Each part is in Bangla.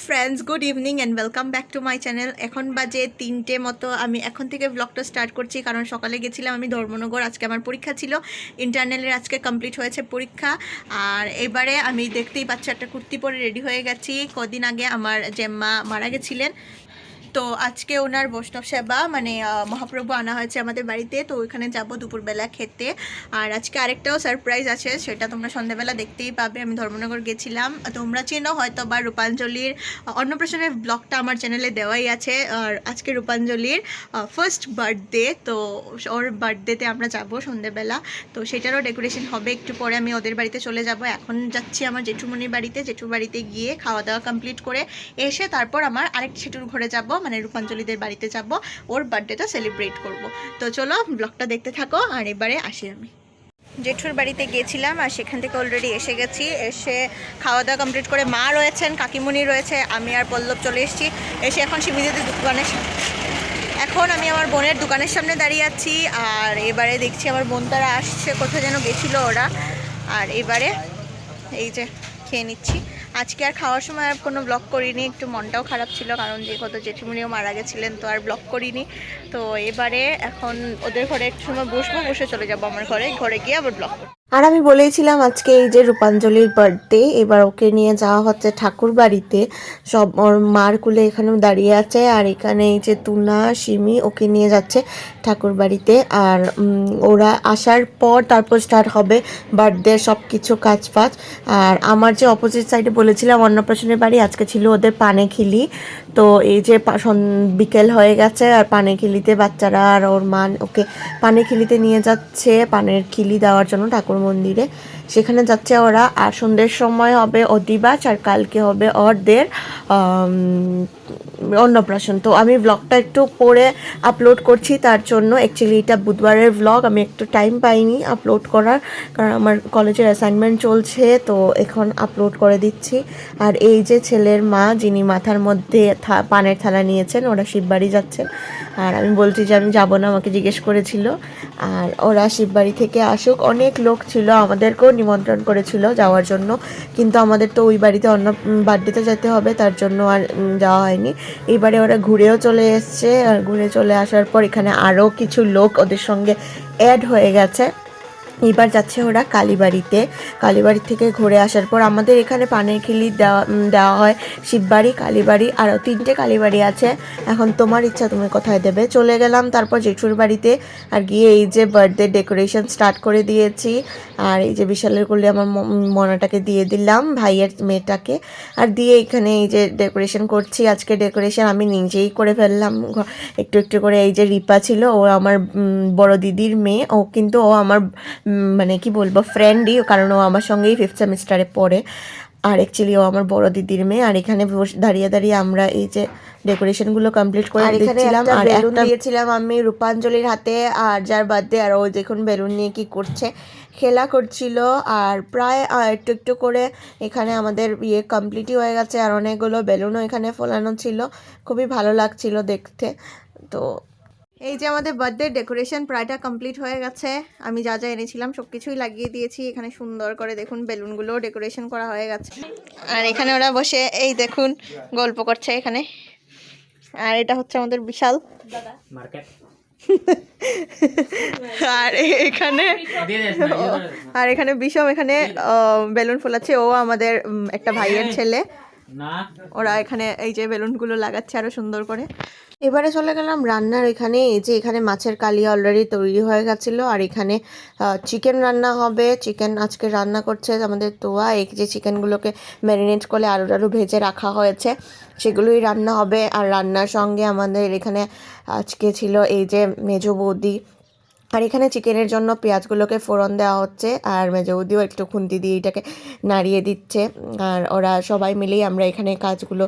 Friends, good evening and welcome back to my channel. এখন বাজে 3টে মতো। আমি এখন থেকে ব্লগটা স্টার্ট করছি কারণ সকালে গেছিলাম আমি ধর্মনগর। আজকে আমার পরীক্ষা ছিল, ইন্টারনালের আজকে কমপ্লিট হয়েছে পরীক্ষা। আর এবারে আমি দেখতেই পাচ্ছি একটা কুর্তি পরে রেডি হয়ে গেছি। কদিন আগে আমার জেম্মা মারা গেছিলেন, তো আজকে ওনার বৈষ্ণব সেবা মানে মহাপ্রভু আনা হয়েছে আমাদের বাড়িতে, তো ওইখানে যাব দুপুরবেলা খেতে। আর আজকে আরেকটাও সারপ্রাইজ আছে, সেটা তোমরা সন্ধ্যাবেলা দেখতেই পাবে। আমি ধর্মনগর গেছিলাম, তোমরা চেনো হয়তো বা রূপাঞ্জলির অন্নপ্রাশনের ব্লগটা আমার চ্যানেলে দেওয়াই আছে। আর আজকে রূপাঞ্জলির ফার্স্ট বার্থডে, তো ওর বার্থডেতে আমরা যাব সন্ধ্যাবেলা, তো সেটারও ডেকোরেশন হবে একটু পরে। আমি ওদের বাড়িতে চলে যাব। এখন যাচ্ছি আমার জেঠুমনির বাড়িতে। জেঠুর বাড়িতে গিয়ে খাওয়া দাওয়া কমপ্লিট করে এসে তারপর আমার আরেকটি জেঠুর ঘরে যাব, মানে রূপাঞ্জলিদের বাড়িতে যাব, ওর বার্থডেটা সেলিব্রেট করব। তো চলো ব্লগটা দেখতে থাকো। আর এবারে আসি আমি জেঠুর বাড়িতে গিয়েছিলাম আর সেখান থেকে অলরেডি এসে গেছি। এসে খাওয়া দাওয়া কমপ্লিট করে মা রয়েছেন, কাকিমণি রয়েছে, আমি আর পল্লব চলে এসেছি। এসে এখন শিমিদিদের দোকানের এখন আমি আমার বোনের দোকানের সামনে দাঁড়িয়ে আছি। আর এবারে দেখছি আমার বোন তারা আসছে, কোথায় যেন গেছিলো ওরা। আর এবারে এই যে খেয়ে নিচ্ছি। আজকে আর খাওয়ার সময় আর কোনো ব্লগ করিনি, একটু মনটাও খারাপ ছিল কারণ যে কত জেঠিমুনিও মারা গেছিলেন, তো আর ব্লগ করিনি। তো এবারে এখন ওদের ঘরে একটু সময় বসবো, বসে চলে যাবো আমার ঘরে গিয়ে আবার ব্লগ করবো। আর আমি বলেইছিলাম আজকে এই যে রূপাঞ্জলির বার্থডে, এবার ওকে নিয়ে যাওয়া হচ্ছে ঠাকুর বাড়িতে। সব ওর মার কুলে এখানেও দাঁড়িয়ে আছে, আর এখানে এই যে তুনা সিমি ওকে নিয়ে যাচ্ছে ঠাকুর বাড়িতে। আর ওরা আসার পর তারপর স্টার্ট হবে বার্থডে সব কিছু কাজ ফাজ। আর আমার যে অপোজিট সাইডে বলেছিলাম অন্নপ্রাশনের বাড়ি, আজকে ছিল ওদের পানেখিলি। তো এই যে বিকেল হয়ে গেছে আর পানেখিলিতে বাচ্চারা আর ওর মা ওকে পানেখিলিতে নিয়ে যাচ্ছে পানের খিলি দেওয়ার জন্য ঠাকুর মন্দিরে, সেখানে যাচ্ছে ওরা। আর সন্ধ্যের সময় হবে অধিবাস, আর কালকে হবে ওদের অন্নপ্রাশন। তো আমি ব্লগটা একটু পরে আপলোড করছি, তার জন্য অ্যাকচুয়ালি এটা বুধবারের ব্লগ, আমি একটু টাইম পাইনি আপলোড করার কারণ আমার কলেজের অ্যাসাইনমেন্ট চলছে, তো এখন আপলোড করে দিচ্ছি। আর এই যে ছেলের মা যিনি মাথার মধ্যে পানের থালা নিয়েছেন, ওরা শিববাড়ি যাচ্ছেন। আর আমি বলছি যে আমি যাব না, আমাকে জিজ্ঞেস করেছিল। আর ওরা শিববাড়ি থেকে আসুক, অনেক লোক ছিল, আমাদেরকেও নিমন্ত্রণ করেছিল যাওয়ার জন্য, কিন্তু আমাদের তো ওই বাড়িতে অন্য বার্থডেতে যেতে হবে, তার জন্য আর যাওয়া হয়নি। এইবারে ওরা ঘুরেও চলে এসছে, আর ঘুরে চলে আসার পর এখানে আরও কিছু লোক ওদের সঙ্গে অ্যাড হয়ে গেছে। এবার যাচ্ছে ওরা কালীবাড়িতে। কালীবাড়ি থেকে ঘুরে আসার পর আমাদের এখানে পানের খিলি দেওয়া হয় শিববাড়ি, কালীবাড়ি, আরও 3টে কালীবাড়ি আছে। এখন তোমার ইচ্ছা তুমি কোথায় দেবে। চলে গেলাম তারপর জেঠুর বাড়িতে, আর গিয়ে এই যে বার্থডে ডেকোরেশন স্টার্ট করে দিয়েছি। আর এই যে বিশালের কোলে আমার মনাটাকে দিয়ে দিলাম, ভাইয়ের মেয়েটাকে, আর দিয়ে এখানে এই যে ডেকোরেশন করছি। আজকে ডেকোরেশন আমি নিজেই করে ফেললাম একটু একটু করে। এই যে রিপা ছিল, ও আমার বড় দিদির মেয়ে, ও কিন্তু ও আমার মানে কি বলবো ফ্রেন্ডই, কারণ ও আমার সঙ্গেই 5th সেমিস্টারে পড়ে। আর অ্যাকচুয়ালি ও আমার বড় দিদির মেয়ে। আর এখানে দাঁড়িয়ে দাঁড়িয়ে আমরা এই যে ডেকোরেশনগুলো কমপ্লিট করে দিচ্ছিলাম। আর একটা দিয়েছিলাম আমি রূপাঞ্জলির হাতে, আর যার বার্থডে, আর ও দেখুন বেলুন নিয়ে কি করছে, খেলা করছিল। আর প্রায় একটু একটু করে এখানে আমাদের কমপ্লিটই হয়ে গেছে, আর অনেকগুলো বেলুনও এখানে ফোলানো ছিল, খুবই ভালো লাগছিল দেখতে। তো এই যে আমাদের বার্থডে ডেকোরেশন প্রায়টা কমপ্লিট হয়ে গেছে। আমি যা যা এনেছিলাম সব কিছুই লাগিয়ে দিয়েছি এখানে, সুন্দর করে দেখুন বেলুনগুলো ডেকোরেশন করা হয়ে গেছে। আর এখানে ওরা বসে এই দেখুন গল্প করছে এখানে। আর এটা হচ্ছে আমাদের বিশাল আর এখানে বিষম এখানে বেলুন ফোলাচ্ছে, ও আমাদের একটা ভাইয়ের ছেলে। ওরা এখানে এই যে বেলুনগুলো লাগাচ্ছে আরো সুন্দর করে। এবারে চলে গেলাম রান্নার এখানে। এই যে এখানে মাছের কালিয়া অলরেডি তৈরি হয়ে গেছিলো, আর এখানে চিকেন রান্না হবে। চিকেন আজকে রান্না করছে আমাদের তোয়া। এই যে চিকেনগুলোকে ম্যারিনেট করে আলু টালু ভেজে রাখা হয়েছে, সেগুলোই রান্না হবে। আর রান্নার সঙ্গে আমাদের এখানে আজকে ছিল এই যে মেজো বৌদি। আর এখানে চিকেনের জন্য পেঁয়াজগুলোকে ফোড়ন দেওয়া হচ্ছে, আর মেজো বৌদিও একটু খুন্তি দিয়ে এটাকে নাড়িয়ে দিচ্ছে। আর ওরা সবাই মিলেই আমরা এখানে কাজগুলো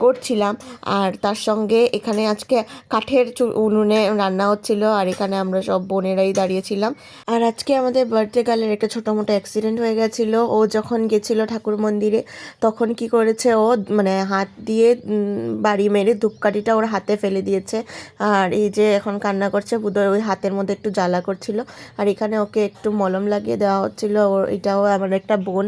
করছিলাম। আর তার সঙ্গে এখানে আজকে কাঠের উনুনে রান্না হচ্ছিল, আর এখানে আমরা সব বোনেরাই দাঁড়িয়েছিলাম। আর আজকে আমাদের বার্থডে গার্লের একটা ছোটো মোটো অ্যাক্সিডেন্ট হয়ে গেছিলো। ও যখন গেছিলো ঠাকুর মন্দিরে তখন কি করেছে, ও মানে হাত দিয়ে বাড়ি মেরে ধূপকাঠিটা ওর হাতে ফেলে দিয়েছে। আর এই যে এখন কান্না করছে, বোধহয় ওই হাতের মধ্যে একটু জ্বালা করছিল। আর এখানে ওকে একটু মলম লাগিয়ে দেওয়া হচ্ছিল। ওর এটাও আমার একটা বোন,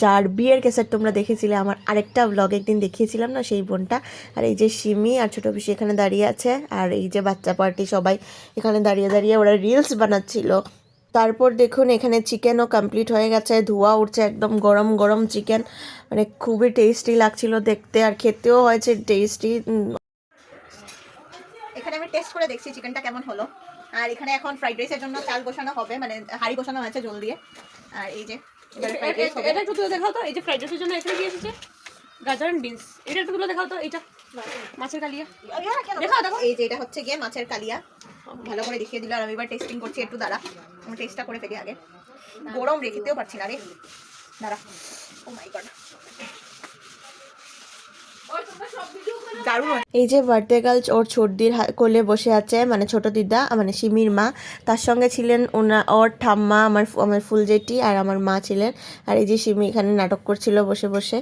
যার বিয়ের কেসেট তোমরা দেখেছিলে আমার আরেকটা ব্লগ একদিন দেখিয়েছিলাম না, সেই বোনটা। আর এই যে সিমি আর ছোটো পিসি এখানে দাঁড়িয়ে আছে। আর এই যে বাচ্চা পার্টি সবাই এখানে দাঁড়িয়ে দাঁড়িয়ে ওরা রিলস বানাচ্ছিল। তারপর দেখুন এখানে চিকেনও কমপ্লিট হয়ে গেছে, ধোয়া উঠছে, একদম গরম গরম চিকেন, মানে খুবই টেস্টি লাগছিল দেখতে, আর খেতেও হয়েছে টেস্টি। এখানে আমি টেস্ট করে দেখছি চিকেনটা কেমন হলো। আর এখানে এখন ফ্রাইড রাইসের জন্য চাল বসানো হবে, মানে হাঁড়ি বসানো হয়েছে জল দিয়ে। আর এই যে এটা একটু তুলে দেখাও তো, এই যে ফ্রাইড রাইসের জন্য এখানে কি এসেছে, গাজর এন্ড বিনস। এটা একটু তুলে দেখাও তো, এইটা মাছের কালিয়া দেখাও দেখো। এই যে এটা হচ্ছে গিয়ে মাছের কালিয়া, ভালো করে দেখিয়ে দিল। আর আমি এবার টেস্টিং করছি, একটু দাঁড়া আমি টেস্টটা করে ফেলি আগে, গরম রেখেতেও পারছি না রে, দাঁড়া। ও মাই গড, এই যে বার্থডে গার্ল ওর ছোটদির কোলে বসে আছে, মানে ছোট দিদা মানে সিমির মা, তার সঙ্গে ছিলেন ওর ঠাম্মা, আমার ফুল জেঠি আর আমার মা ছিলেন। আর এই যে সিমি এখানে নাটক করছিল বসে বসে।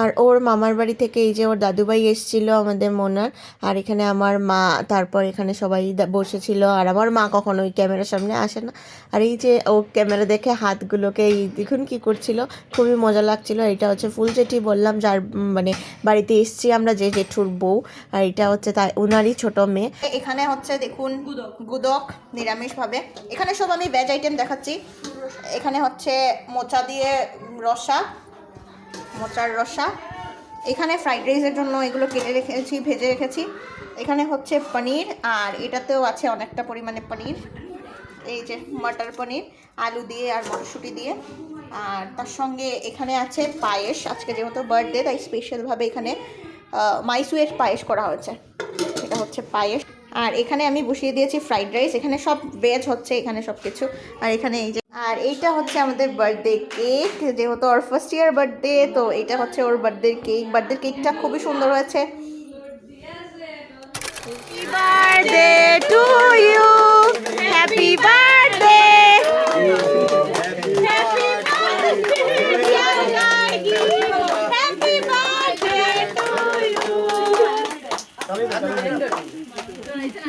আর ওর মামার বাড়ি থেকে এই যে ওর দাদুভাই এসেছিলো আমাদের মোনার। আর এখানে আমার মা, তারপর এখানে সবাই বসেছিল। আর আমার মা কখনো ওই ক্যামেরার সামনে আসে না। আর এই যে ও ক্যামেরা দেখে হাতগুলোকে এই দেখুন কী করছিল, খুবই মজা লাগছিল। এটা হচ্ছে ফুল জেঠি বললাম, যার মানে বাড়িতে এসছি আমরা, যে জেঠুর বউ। আর এটা হচ্ছে তাই ওনারই ছোট মেয়ে। এখানে হচ্ছে দেখুন গুদক নিরামিষভাবে, এখানে সব আমি ভেজ আইটেম দেখাচ্ছি। এখানে হচ্ছে মোচা দিয়ে রসা, মোচার রসা। এখানে ফ্রাইড রাইসের জন্য এগুলো কেটে রেখেছি, ভেজে রেখেছি। এখানে হচ্ছে পনির, আর এটাতেও আছে অনেকটা পরিমাণে পনির। এই যে মটর পনির আলু দিয়ে আর মটরশুঁটি দিয়ে। আর তার সঙ্গে এখানে আছে পায়েস, আজকে যেহেতু বার্থডে তাই স্পেশালভাবে এখানে মাইসুয়ের পায়েস করা হয়েছে, এটা হচ্ছে পায়েস। আর এখানে আমি বসিয়ে দিয়েছি ফ্রাইড রাইস, এখানে সব ভেজ হচ্ছে এখানে সব কিছু। আর এখানে এই যে, আর এইটা হচ্ছে আমাদের বার্থডে কেক, যেহেতু ওর ফার্স্ট ইয়ার বার্থডে, তো এটা হচ্ছে ওর বার্থডে কেক। বার্থডে কেকটা খুবই সুন্দর হয়েছে। Happy birthday to you, happy birthday, happy birthday to you.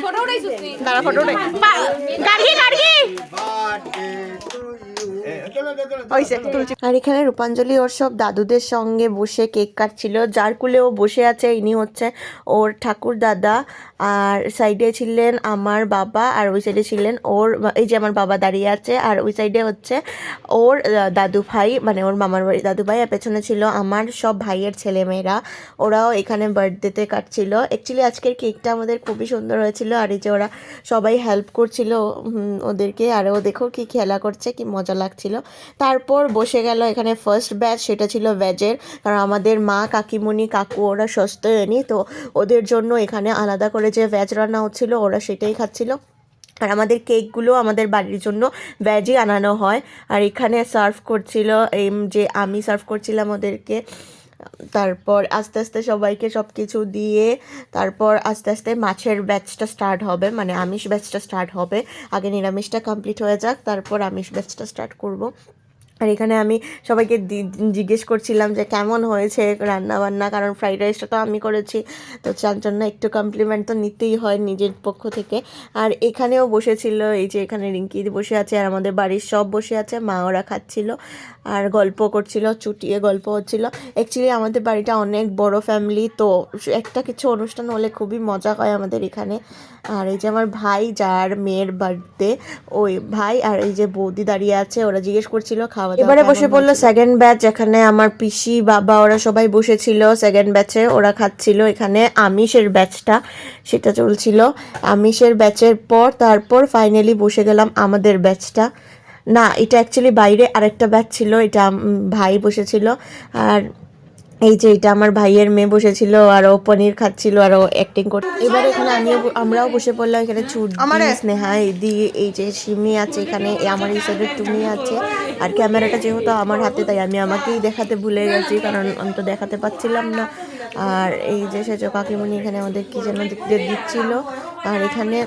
Photo উঠাইছিস নি? দাঁড়া ফটো উঠাই, গাড়ি গাড়ি আর এখানে রূপাঞ্জলি ওর সব দাদুদের সঙ্গে বসে কেক কাটছিল। যার কুলে ও বসে আছে ইনি হচ্ছে ওর ঠাকুর দাদা। আর সাইডে ছিলেন আমার বাবা, আর ওই সাইডে ছিলেন ওর, এই যে আমার বাবা দাঁড়িয়ে আছে, আর ওই সাইডে হচ্ছে ওর দাদু ভাই, মানে ওর মামার বাড়ি দাদু ভাই। আর পেছনে ছিল আমার সব ভাইয়ের ছেলেমেয়েরা, ওরাও এখানে বার্থডেতে কাটছিল। অ্যাকচুয়ালি আজকের কেকটা আমাদের খুবই সুন্দর হয়েছিল। আর এই যে ওরা সবাই হেল্প করছিল ওদেরকে, আর ও দেখো কি খেলা করছে, কি মজা লাগছিল। তারপর বসে গেল এখানে ফার্স্ট ব্যাচ, সেটা ছিল ভেজের, কারণ আমাদের মা কাকিমণি কাকু ওরা সস্তায়নি, তো ওদের জন্য এখানে আলাদা করে যে ভেজ রান্না হচ্ছিলো ওরা সেটাই খাচ্ছিল। আর আমাদের কেকগুলো আমাদের বাড়ির জন্য ভেজই আনানো হয়। আর এখানে সার্ভ করছিল, এই যে আমি সার্ভ করছিলাম ওদেরকে। তারপর আস্তে আস্তে সবাইকে সব কিছু দিয়ে তারপর আস্তে আস্তে মাছের ব্যাচটা স্টার্ট হবে, মানে আমিষ ব্যাচটা স্টার্ট হবে। আগে নিরামিষটা কমপ্লিট হয়ে যাক, তারপর আমিষ ব্যাচটা স্টার্ট করব। আর এখানে আমি সবাইকে জিজ্ঞেস করছিলাম যে কেমন হয়েছে রান্না বান্না, কারণ ফ্রাইড রাইসটা তো আমি করেছি, তো যার জন্য একটু কমপ্লিমেন্ট তো নিতেই হয় নিজের পক্ষ থেকে। আর এখানেও বসেছিল, এই যে এখানে রিঙ্কি বসে আছে, আর আমাদের বাড়ির সব বসে আছে, মা ওরা খাচ্ছিল আর গল্প করছিল, চুটিয়ে গল্প হচ্ছিল। অ্যাকচুয়ালি আমাদের বাড়িটা অনেক বড় ফ্যামিলি, তো একটা কিছু অনুষ্ঠান হলে খুবই মজা হয় আমাদের এখানে। আর এই যে আমার ভাই, যার মেয়ের বার্থডে, ওই ভাই আর এই যে বৌদি দাঁড়িয়ে আছে, ওরা জিজ্ঞেস করছিল খাওয়া দাওয়া। এবারে বসে পড়লো সেকেন্ড ব্যাচ, যেখানে আমার পিসি বাবা ওরা সবাই বসেছিল সেকেন্ড ব্যাচে, ওরা খাচ্ছিল। এখানে আমিষের ব্যাচটা সেটা চলছিল। আমিষের ব্যাচের পর তারপর ফাইনালি বসে গেলাম আমাদের ব্যাচটা। না, এটা অ্যাকচুয়ালি বাইরে আরেকটা ব্যাচ ছিল, এটা ভাই বসেছিল। আর এই যে এটা আমার ভাইয়ের মেয়ে বসেছিল আর ও পনির খাচ্ছিল আর ও অ্যাক্টিং করছে। এবার এখানে আমরাও বসে পড়লাম। এখানে চুড়ি, স্নেহা, এদিকে এই যে সিমি আছে, এখানে আমার এই সাইডে টুমি আছে। আর ক্যামেরাটা যেহেতু আমার হাতে তাই আমি আমাকেই দেখাতে ভুলে গেছি, কারণ আমি তো দেখাতে পাচ্ছিলাম না। আর এই যে সেজ কাকিমণি এখানে আমাদের কি যেন দিচ্ছিল। আর এখানে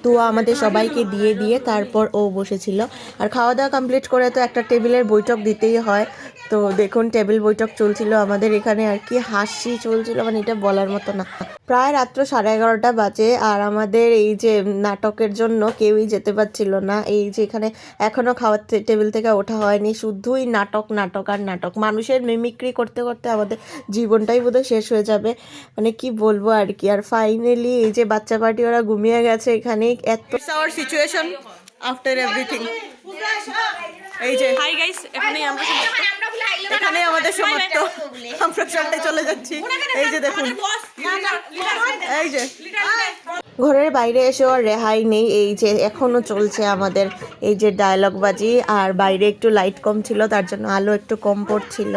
তো আমাদের সবাইকে দিয়ে তারপর ও বসেছিল। আর খাওয়া দাওয়া কমপ্লিট করে তো একটা টেবিলের বৈঠক দিতেই হয়। তো দেখুন টেবিল বৈঠক চলছিল আমাদের এখানে, আর কি হাসি চলছিল, মানে এটা বলার মতো না। প্রায় রাত্র 11:30 বাজে আর আমাদের এই যে নাটকের জন্য কেউই যেতে পারছিল না। এই যে এখানে এখনো খাওয়ার টেবিল থেকে ওঠা হয়নি, শুধুই নাটক নাটক আর নাটক। মানুষের মিমিক্রি করতে করতে আমাদের জীবনটাই বোধহয় শেষ হয়ে যাবে, মানে কি বলবো আর কি। আর ফাইনালি এই যে বাচ্চা পার্টি ওরা ঘুমিয়ে গেছে এখানে। এত our situation after everything. এই যে হাই গাইস, এখানেই আমরা এখানে আমাদের সমাপ্ত, আমরা সবাই চলে যাচ্ছি। এই যে দেখুন, এই যে ঘরের বাইরে এসেও আর রেহাই নেই। এই যে এখনো চলছে আমাদের এই যে ডায়লগ বাজি। আর বাইরে একটু লাইট কম ছিল, তার জন্য আলো একটু কম পড়ছিল।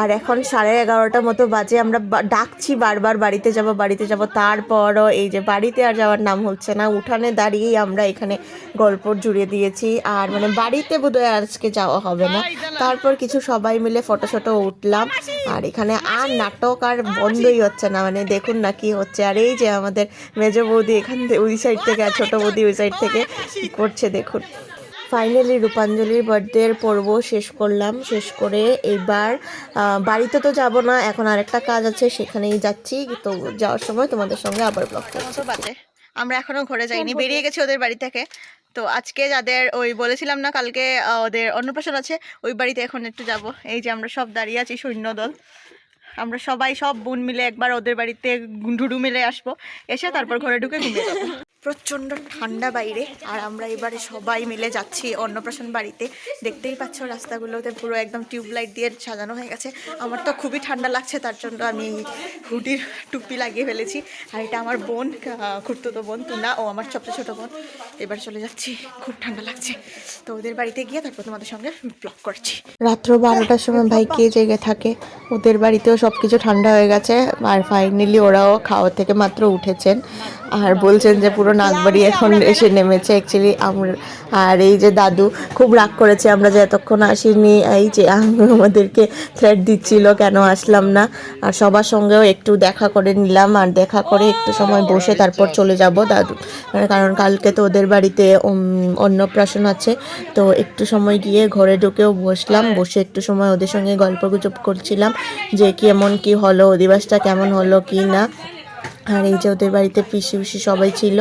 আর এখন 11:30 মতো বাজে। আমরা ডাকছি বারবার বাড়িতে যাব, তারপরও এই যে বাড়িতে আর যাওয়ার নাম হচ্ছে না। উঠানে দাঁড়িয়েই আমরা এখানে গল্প জুড়ে দিয়েছি। আর মানে বাড়িতে বোধহয় আজকে যাওয়া হবে না। তারপর কিছু সবাই মিলে ফটো উঠলাম। আর এখানে আর নাটক আর বন্ধই হচ্ছে না, মানে দেখুন না কি হচ্ছে। আর এই যে আমাদের মেজ বৌদি এখান থেকে ওই সাইড থেকে আর ছোটো বৌদি ওই সাইড থেকে করছে দেখুন। ফাইনালি রূপাঞ্জলির বার্থডের পর্ব শেষ করলাম। শেষ করে এবার বাড়িতে তো যাব না, এখন আরেকটা কাজ আছে, সেখানেই যাচ্ছি। তো যাওয়ার সময় তোমাদের সঙ্গে আবার ব্লগ করছি। বাজে আমরা এখনো ঘরে যাইনি, বেরিয়ে গেছি ওদের বাড়ি থেকে। তো আজকে যাদের ওই বলেছিলাম না কালকে ওদের অন্নপ্রাশন আছে, ওই বাড়িতে এখন একটু যাব। এই যে আমরা সব দাঁড়িয়ে আছি সৈন্যদল, আমরা সবাই সব বোন মিলে একবার ওদের বাড়িতে ঢুডু মিলে আসবো, এসে তারপর ঘরে ঢুকে ঘুমিয়ে যাবো। প্রচণ্ড ঠান্ডা বাইরে, আর আমরা এবারে সবাই মিলে যাচ্ছি অন্নপ্রাশন বাড়িতে। দেখতেই পাচ্ছ রাস্তাগুলোতে পুরো একদম টিউবলাইট দিয়ে সাজানো হয়ে গেছে। আমার তো খুবই ঠান্ডা লাগছে, তার জন্য আমি হুডির টুপি লাগিয়ে ফেলেছি। আর এটা আমার বোন, খুড়তুতো বোন তুনা, ও আমার সবচেয়ে ছোটো বোন। এবার চলে যাচ্ছি, খুব ঠান্ডা লাগছে। তো ওদের বাড়িতে গিয়ে তারপর তোমাদের সঙ্গে ব্লগ করছি। রাত্র 12টার সময় ভাই কে জেগে থাকে, ওদের বাড়িতেও সব কিছু ঠান্ডা হয়ে গেছে। আর ফাইনালি ওরাও খাওয়া থেকে মাত্র উঠেছেন আর বলছেন যে পুরো নাকবাড়ি এখন এসে নেমেছে অ্যাকচুয়ালি আমরা। আর এই যে দাদু খুব রাগ করেছে আমরা যে এতক্ষণ আসিনি, এই যে আমাদেরকে থ্রেট দিচ্ছিল কেন আসলাম না। আর সবার সঙ্গেও একটু দেখা করে নিলাম, আর দেখা করে একটু সময় বসে তারপর চলে যাব দাদু, কারণ কালকে তো ওদের বাড়িতে অন্নপ্রাশন আছে। তো একটু সময় গিয়ে ঘরে ঢুকেও বসলাম, বসে একটু সময় ওদের সঙ্গে গল্পগুজব করছিলাম যে কেমন কি হলো, অধিবাসটা কেমন হলো কি না। আর এই যে ওদের বাড়িতে পিসি সবাই ছিল।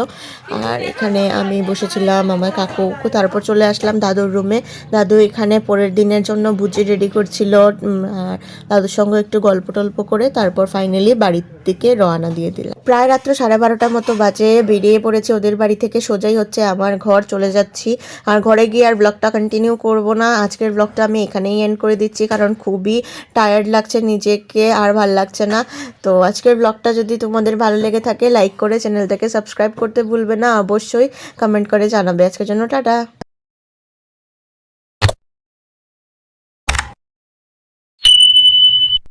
আর এখানে আমি বসেছিলাম আমার কাকু। তারপর চলে আসলাম দাদুর রুমে। দাদু এখানে পরের দিনের জন্য ভুজি রেডি করছিল। আর দাদুর সঙ্গে একটু গল্প টল্প করে তারপর ফাইনালি বাড়ির দিকে রওনা দিয়ে দিলাম। প্রায় রাত্র 12:30 মতো বাজে। বেরিয়ে পড়েছে ওদের বাড়ি থেকে, সোজাই হচ্ছে আমার ঘর চলে যাচ্ছি। আর ঘরে গিয়ে আর ব্লগটা কন্টিনিউ করব না, আজকের ব্লগটা আমি এখানেই এন্ড করে দিচ্ছি, কারণ খুবই টায়ার্ড লাগছে নিজেকে, আর ভাল লাগছে না। তো আজকের ব্লগটা যদি তোমাদের ভালো লেগে থাকে লাইক করে চ্যানেলটাকে সাবস্ক্রাইব করতে ভুলবে না, অবশ্যই কমেন্ট করে জানাবে। আজকের জন্য টাটা।